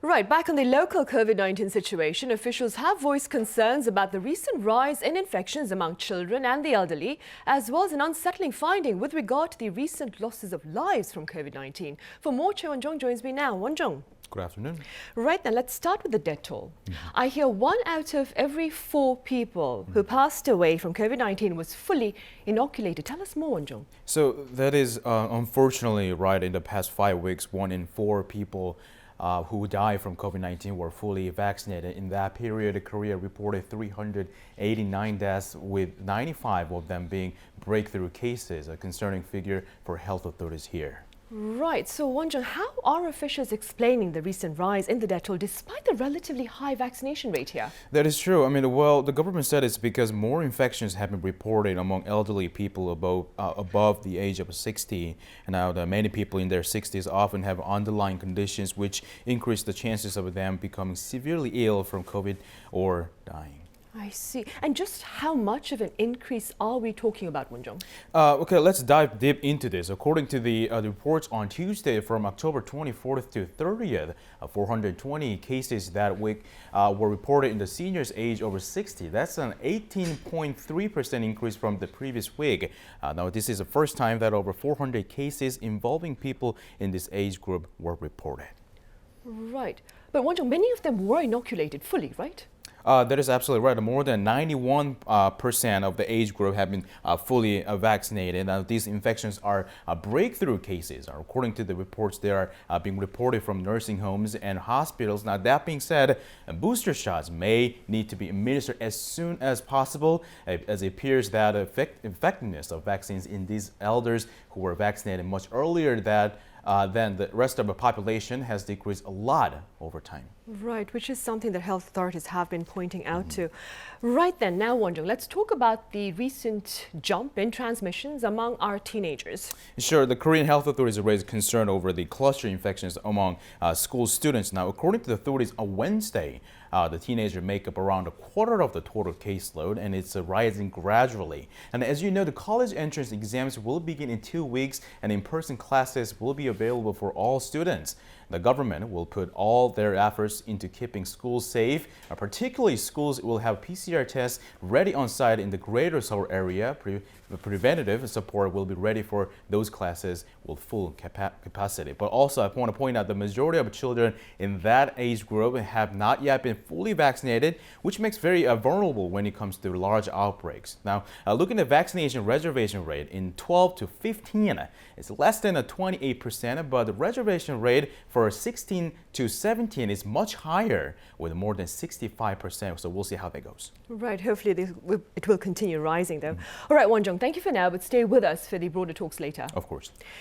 Right, back on the local COVID-19 situation, officials have voiced concerns about the recent rise in infections among children and the elderly, as well as an unsettling finding with regard to the recent losses of lives from COVID-19. For more, Choi Won-jong joins me now. Won-jong. Good afternoon. Right, then let's start with the death toll. I hear 1 out of every 4 people who passed away from COVID-19 was fully inoculated. Tell us more, Won-jong. So that is unfortunately right. In the past 5 weeks, 1 in 4 people who died from COVID-19 were fully vaccinated. In that period, Korea reported 389 deaths, with 95 of them being breakthrough cases, a concerning figure for health authorities here. Right, so Won-jong, how are officials explaining the recent rise in the death toll despite the relatively high vaccination rate here? That is true. Well, the government said it's because more infections have been reported among elderly people above the age of 60. And now, many people in their 60s often have underlying conditions which increase the chances of them becoming severely ill from COVID or dying. I see. And just how much of an increase are we talking about, Won-jong? Okay, let's dive deep into this. According to the reports on Tuesday, from October 24th to 30th, 420 cases that week were reported in the seniors age over 60. That's an 18.3% increase from the previous week. Now, this is the first time that over 400 cases involving people in this age group were reported. Right. But Won-jong, many of them were inoculated fully, right? That is absolutely right. More than 91% of the age group have been fully vaccinated. Now, these infections are breakthrough cases. According to the reports, they are being reported from nursing homes and hospitals. Now, that being said, booster shots may need to be administered as soon as possible, as it appears that effectiveness of vaccines in these elders who were vaccinated much earlier than the rest of the population has decreased a lot over time. Right, which is something that health authorities have been pointing out to. Right then, now Won-jong, let's talk about the recent jump in transmissions among our teenagers. Sure, the Korean health authorities raised concern over the cluster infections among school students. Now, according to the authorities, on Wednesday, the teenagers make up around a quarter of the total caseload, and it's rising gradually. And as you know, the college entrance exams will begin in 2 weeks, and in-person classes will be available for all students. The government will put all their efforts into keeping schools safe. Particularly, schools will have PCR tests ready on site in the greater Seoul area. Preventative support will be ready for those classes with full capacity. But also, I want to point out the majority of children in that age group have not yet been fully vaccinated, which makes very vulnerable when it comes to large outbreaks. Now, looking at the vaccination reservation rate in 12 to 15, it's less than 28%, but the reservation rate for 16 to 17 is much higher, with more than 65%. So we'll see how that goes. Right, hopefully it will continue rising though. All right, Won-jong, thank you for now, but stay with us for the broader talks later. Of course.